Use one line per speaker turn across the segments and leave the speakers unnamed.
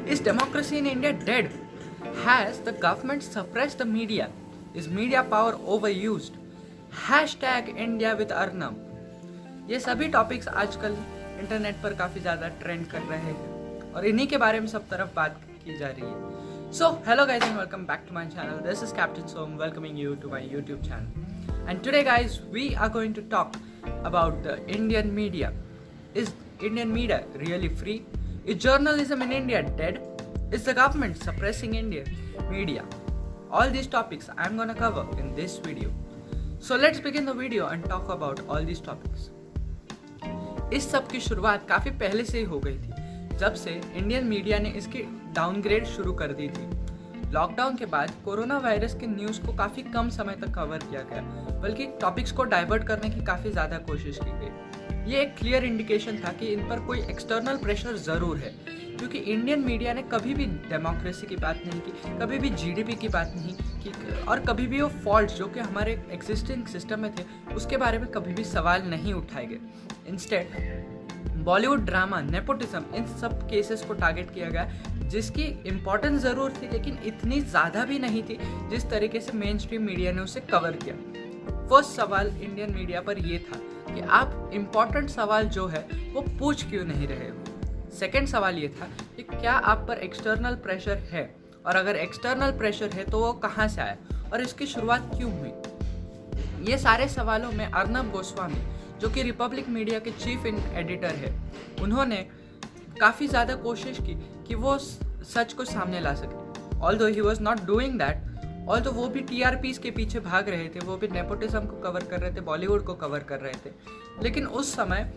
Is democracy in India dead? Has the government suppressed the media? Is media power overused? Hashtag India with Arnab. ये सभी topics आजकल internet पर काफ़ी ज़्यादा trend कर रहे हैं और इन्हीं के बारे में सब तरफ बात की जा रही है. So, hello guys and welcome back to my channel. This is Captain Som welcoming you to my YouTube channel. And today guys, we are going to talk about the Indian media. Is Indian media really free? Is journalism in India dead? Is the government suppressing Indian media? All these topics I'm gonna cover in this video. So let's begin the video and talk about all these topics. इस सब की शुरुआत काफ़ी पहले से ही हो गई थी, जब से इंडियन मीडिया ने इसकी डाउनग्रेड शुरू कर दी थी. लॉकडाउन के बाद कोरोना वायरस के न्यूज़ को काफ़ी कम समय तक कवर किया गया, बल्कि टॉपिक्स को डाइवर्ट करने की काफ़ी ज़्यादा कोशिश की गई. ये एक क्लियर इंडिकेशन था कि इन पर कोई एक्सटर्नल प्रेशर ज़रूर है, क्योंकि इंडियन मीडिया ने कभी भी डेमोक्रेसी की बात नहीं की, कभी भी जीडीपी की बात नहीं की और कभी भी वो फॉल्ट जो कि हमारे एग्जिस्टिंग सिस्टम में थे उसके बारे में कभी भी सवाल नहीं उठाए गए. इंस्टेड बॉलीवुड ड्रामा, नेपोटिज्म, इन सब केसेस को टारगेट किया गया, जिसकी इम्पोर्टेंस ज़रूर थी लेकिन इतनी ज़्यादा भी नहीं थी जिस तरीके से मेन स्ट्रीम मीडिया ने उसे कवर किया. फर्स्ट सवाल इंडियन मीडिया पर यह था कि आप इम्पोर्टेंट सवाल जो है वो पूछ क्यों नहीं रहे हो. सेकेंड सवाल ये था कि क्या आप पर एक्सटर्नल प्रेशर है, और अगर एक्सटर्नल प्रेशर है तो वो कहाँ से आया और इसकी शुरुआत क्यों हुई. ये सारे सवालों में अर्नब गोस्वामी, जो कि रिपब्लिक मीडिया के चीफ एडिटर है, उन्होंने काफ़ी ज़्यादा कोशिश की कि वो सच को सामने ला सके. Although he was not doing that, although वो भी टीआरपीज़ के पीछे भाग रहे थे, वो भी नेपोटिज्म को कवर कर रहे थे, बॉलीवुड को कवर कर रहे थे, लेकिन उस समय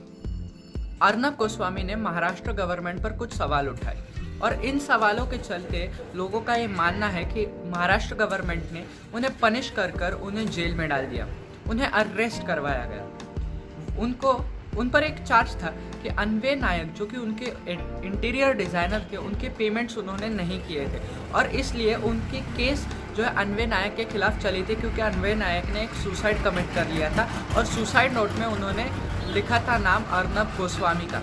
अर्नब गोस्वामी ने महाराष्ट्र गवर्नमेंट पर कुछ सवाल उठाए और इन सवालों के चलते लोगों का ये मानना है कि महाराष्ट्र गवर्नमेंट ने उन्हें पनिश कर उन्हें जेल में डाल दिया, उन्हें अरेस्ट करवाया गया. उन पर एक चार्ज था कि अन्वय नायक, जो कि उनके इंटीरियर डिज़ाइनर थे, उनके पेमेंट्स उन्होंने नहीं किए थे और इसलिए उनकी केस जो है अन्वय नायक के खिलाफ चली थी, क्योंकि अन्वय नायक ने एक सुसाइड कमिट कर लिया था और सुसाइड नोट में उन्होंने लिखा था नाम अर्नब गोस्वामी का.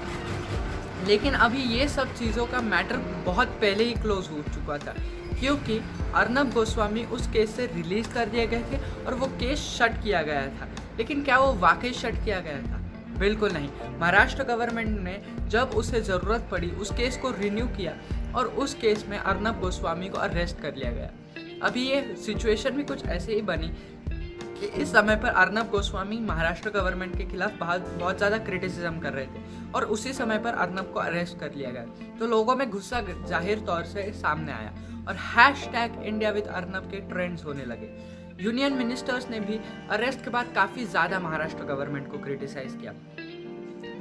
लेकिन अभी ये सब चीज़ों का मैटर बहुत पहले ही क्लोज हो चुका था, क्योंकि अर्नब गोस्वामी उस केस से रिलीज़ कर दिए गए थे और वो केस शट किया गया था. लेकिन क्या वो वाकई शट किया गया था? बिल्कुल नहीं. महाराष्ट्र गवर्नमेंट ने जब उसे ज़रूरत पड़ी उस केस को रिन्यू किया और उस केस में अर्नब गोस्वामी को अरेस्ट कर लिया गया. अभी ये सिचुएशन भी कुछ ऐसे ही बनी कि इस समय पर अर्नब गोस्वामी महाराष्ट्र गवर्नमेंट के खिलाफ बहुत ज़्यादा क्रिटिसिज्म कर रहे थे और उसी समय पर अर्नब को अरेस्ट कर लिया गया. तो लोगों में गुस्सा जाहिर तौर से सामने आया और हैशटैग इंडिया विद अर्नब के ट्रेंड्स होने लगे. यूनियन मिनिस्टर्स ने भी अरेस्ट के बाद काफ़ी ज़्यादा महाराष्ट्र गवर्नमेंट को क्रिटिसाइज किया.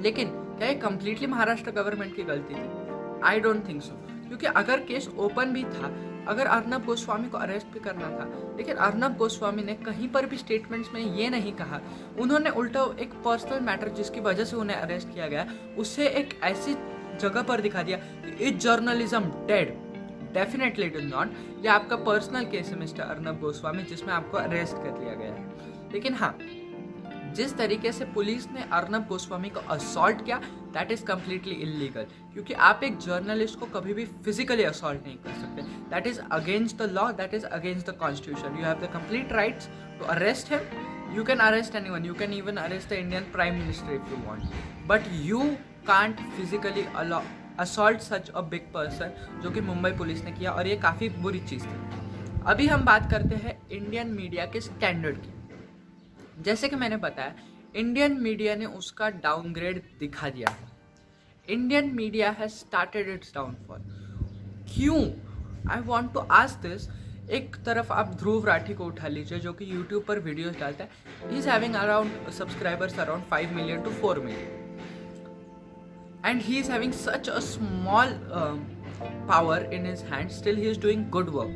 लेकिन क्या ये कम्प्लीटली महाराष्ट्र गवर्नमेंट की गलती थी? आई डोंट थिंक सो, क्योंकि अगर केस ओपन भी था, अगर अर्नब गोस्वामी को अरेस्ट भी करना था, लेकिन अर्नब गोस्वामी ने कहीं पर भी स्टेटमेंट्स में ये नहीं कहा. उन्होंने उल्टा एक पर्सनल मैटर जिसकी वजह से उन्हें अरेस्ट किया गया, उसे एक ऐसी जगह पर दिखा दिया कि is journalism dead. Definitely it is not. ये आपका पर्सनल केस है मिस्टर अर्नब गोस्वामी, जिसमें आपको अरेस्ट कर लिया गया है. लेकिन हाँ, जिस तरीके से पुलिस ने अर्नब गोस्वामी को असॉल्ट किया, दैट इज़ कम्प्लीटली इलीगल, क्योंकि आप एक जर्नलिस्ट को कभी भी फिजिकली असॉल्ट नहीं कर सकते. That is against the law, that is against the constitution. You have the complete rights to arrest him. You can arrest anyone, you can even arrest the Indian prime minister if you want, but you can't physically assault such a big person, जो कि Mumbai police ने किया और ये काफ़ी बुरी चीज़ थी. अभी हम बात करते हैं इंडियन मीडिया के स्टैंडर्ड की. जैसे कि मैंने बताया, इंडियन मीडिया ने उसका डाउनग्रेड दिखा दिया है. Indian media has started its downfall. क्यों? I want to ask this. एक तरफ आप ध्रुव राठी को उठा लीजिए, जो कि यूट्यूब पर वीडियोस डालता है. He is having around subscribers around 5 million to 4 million, and he is having such a small power in his hand. Still he is doing good work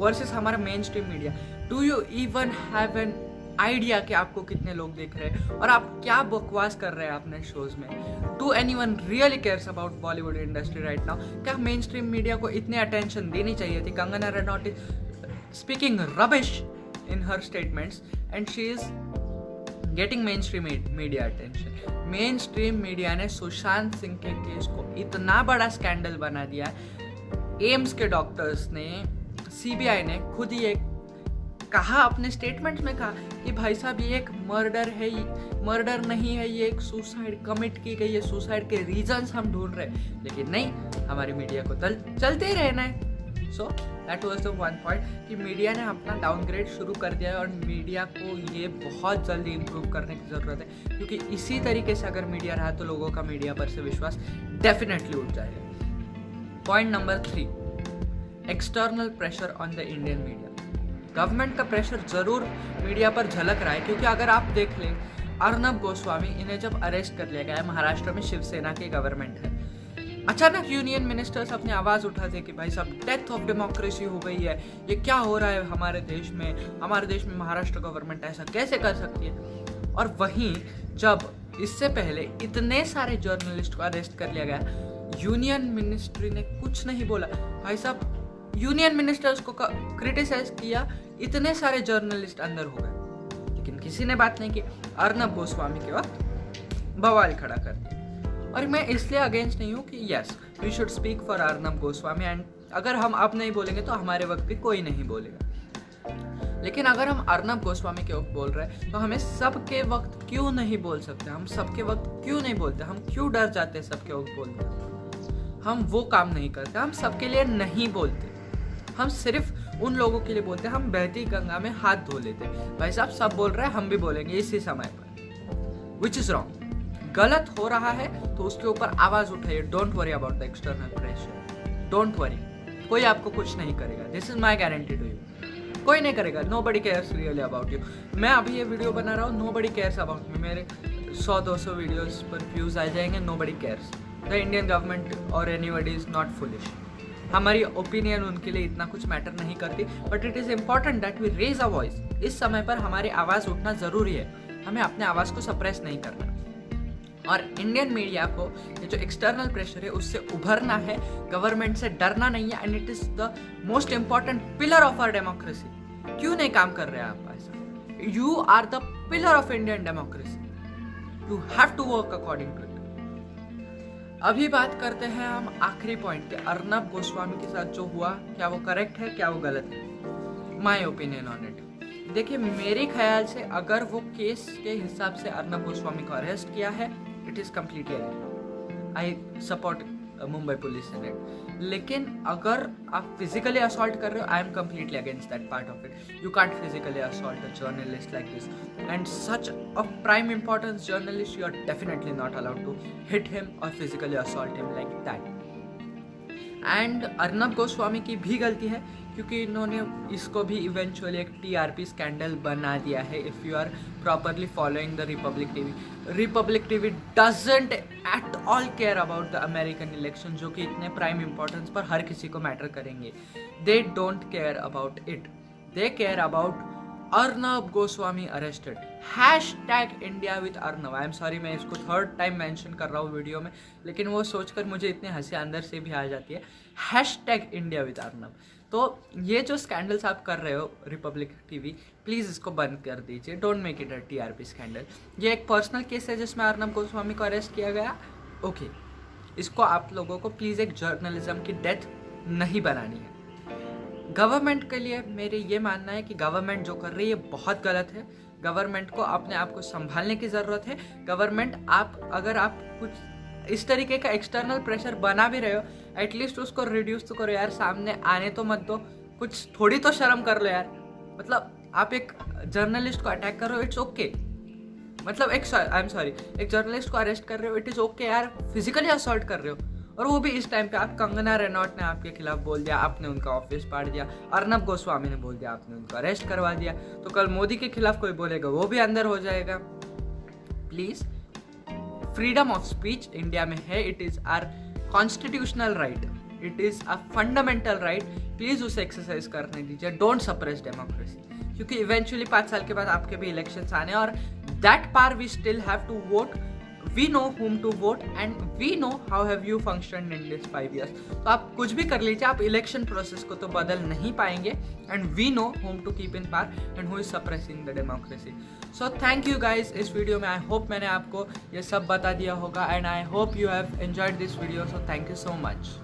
versus हमारा main stream media. Do you even have an idea कि आपको कितने लोग देख रहे हैं और आप क्या बकवास कर रहे हैं अपने शोज में? Do anyone really cares about Bollywood industry right now? क्या मेन स्ट्रीम मीडिया को इतने अटेंशन देनी चाहिए थी? Kangana Ranaut is speaking rubbish in her statements and she is getting main stream media attention. Main stream media ने सुशांत सिंह के केस को इतना बड़ा स्कैंडल बना दिया है, एम्स के डॉक्टर्स ने, सीबीआई ने खुद ही एक कहा, अपने स्टेटमेंट में कहा कि भाई साहब ये एक मर्डर है, मर्डर नहीं है, ये एक सुसाइड कमिट की गई है, सुसाइड के रीजंस हम ढूंढ रहे हैं। लेकिन नहीं, हमारी मीडिया को चलते ही रहना है। So that was the one point कि मीडिया ने अपना डाउनग्रेड शुरू कर दिया है और मीडिया को ये बहुत जल्दी इम्प्रूव करने की ज़रूरत है, क्योंकि इसी तरीके से अगर मीडिया रहा तो लोगों का मीडिया पर से विश्वास डेफिनेटली उठ जाएगा। Point number 3, external pressure on the Indian media. Government का प्रेशर जरूर मीडिया पर झलक रहा है, क्योंकि अगर आप देख लें अर्नब गोस्वामी, इन्हें जब अरेस्ट कर लिया गया है, महाराष्ट्र में शिवसेना की गवर्नमेंट है, अचानक यूनियन मिनिस्टर्स अपनी आवाज़ उठाते कि भाई साहब डेथ ऑफ डेमोक्रेसी हो गई है, ये क्या हो रहा है हमारे देश में महाराष्ट्र गवर्नमेंट ऐसा कैसे कर सकती है। और वहीं जब इससे पहले इतने सारे जर्नलिस्ट को अरेस्ट कर लिया गया, यूनियन मिनिस्ट्री ने कुछ नहीं बोला। भाई साहब यूनियन मिनिस्टर्स को क्रिटिसाइज किया, इतने सारे जर्नलिस्ट अंदर हो गए, लेकिन किसी ने बात नहीं की। अर्नब गोस्वामी के वक्त बवाल खड़ा कर दिया। और मैं इसलिए अगेंस्ट नहीं हूँ कि yes we should speak for Arnab Goswami, and अगर हम अब नहीं बोलेंगे तो हमारे वक्त भी कोई नहीं बोलेगा। लेकिन अगर हम अर्नब गोस्वामी के वक्त बोल रहे हैं तो हमें सबके वक्त क्यों नहीं बोल सकते? हम सबके वक्त क्यों नहीं बोलते? हम क्यों डर जाते हैं सबके वक्त बोलते? हम वो काम नहीं करते, हम सबके लिए नहीं बोलते, हम सिर्फ उन लोगों के लिए बोलते हैं। हम बहती गंगा में हाथ धो लेते। भाई साहब सब बोल रहे हैं, हम भी बोलेंगे इसी समय पर, विच इज रॉन्ग। गलत हो रहा है तो उसके ऊपर आवाज उठाइए। Don't worry about the external pressure, don't worry, कोई आपको कुछ नहीं करेगा। This is my guarantee to you, कोई नहीं करेगा। Nobody cares really about you. मैं अभी ये वीडियो बना रहा हूँ, नोबडी केयर्स अबाउट मी। मेरे 100-200 वीडियोस पर व्यूज आ जाएंगे, nobody cares. The Indian government और एनीबडी इज नॉट फुलिश। हमारी ओपिनियन उनके लिए इतना कुछ मैटर नहीं करती, but it is important that we raise a voice. इस समय पर हमारी आवाज़ उठना ज़रूरी है, हमें अपने आवाज़ को सप्रेस नहीं करना। और इंडियन मीडिया को ये जो एक्सटर्नल प्रेशर है उससे उभरना है, गवर्नमेंट से डरना नहीं है, and it is the most important pillar of our democracy. क्यों नहीं काम कर रहे हैं आप ऐसा? You are the pillar of Indian democracy, you have to work according to it. अभी बात करते हैं हम आखिरी पॉइंट के, अर्नब गोस्वामी के साथ जो हुआ, क्या वो करेक्ट है, क्या वो गलत है? My opinion on it. देखिए, मेरे ख्याल से अगर वो केस के हिसाब से अर्नब गोस्वामी को अरेस्ट किया है, it is completely I support Mumbai police in it. लेकिन अगर आप फिजिकली असॉल्ट कर रहे हो, I am completely against that part of it. You can't physically assault a journalist like this, and such a prime importance journalist, you are definitely not allowed to hit him और physically assault him like that. And Arnab Goswami की भी गलती है, क्योंकि इन्होंने इसको भी eventually एक टीआरपी स्कैंडल बना दिया है। If you are properly following the Republic TV doesn't at all care about the American election, जो कि इतने प्राइम इंपॉर्टेंस पर हर किसी को मैटर करेंगे। They don't care about it, they care about Arnab Goswami arrested, #India with Arnab। I am sorry, मैं इसको 3rd time mention कर रहा हूँ वीडियो में, लेकिन वो सोचकर मुझे इतनी हंसी अंदर से भी आ जाती है। #India with Arnab। तो ये जो स्कैंडल्स आप कर रहे हो रिपब्लिक टीवी, प्लीज़ इसको बंद कर दीजिए। Don't make it a TRP scandal. ये एक पर्सनल केस है जिसमें अर्नब गोस्वामी को अरेस्ट किया गया, ओके। इसको आप लोगों को प्लीज़ एक जर्नलिज्म की डेथ नहीं बनानी है। गवर्नमेंट के लिए मेरे ये मानना है कि गवर्नमेंट जो कर रही है बहुत गलत है। गवर्नमेंट को अपने आप को संभालने की ज़रूरत है। गवर्नमेंट अगर आप कुछ इस तरीके का एक्सटर्नल प्रेशर बना भी रहे हो, एटलीस्ट उसको रिड्यूस तो करो यार, सामने आने तो मत दो, कुछ थोड़ी तो शर्म कर लो यार। मतलब आप एक जर्नलिस्ट को अटैक कर रहे हो, इट्स ओके। मतलब एक जर्नलिस्ट को अरेस्ट कर रहे हो, इट इज़ ओके यार। फिजिकली असॉल्ट कर रहे हो, और वो भी इस टाइम पे। आप कंगना रनौत ने आपके खिलाफ बोल दिया, आपने उनका ऑफिस पाड़ दिया। अर्नब गोस्वामी ने बोल दिया, आपने उनको अरेस्ट करवा दिया। तो कल मोदी के खिलाफ कोई बोलेगा, वो भी अंदर हो जाएगा। Please, freedom of speech India में है, it is our constitutional right, it is a fundamental right. Please उसे एक्सरसाइज करने दीजिए, डोंट सप्रेस डेमोक्रेसी, क्योंकि इवेंचुअली 5 साल के बाद आपके भी इलेक्शंस आने, और that far we still have to vote. We know whom to vote and we know how have you functioned in this 5 years। तो आप कुछ भी कर लीजिए, आप इलेक्शन प्रोसेस को तो बदल नहीं पाएंगे। and we know whom to keep in power and who is suppressing the democracy। so thank you guys। इस वीडियो में आई होप मैंने आपको ये सब बता दिया होगा, and I hope you have enjoyed this video। so thank you so much।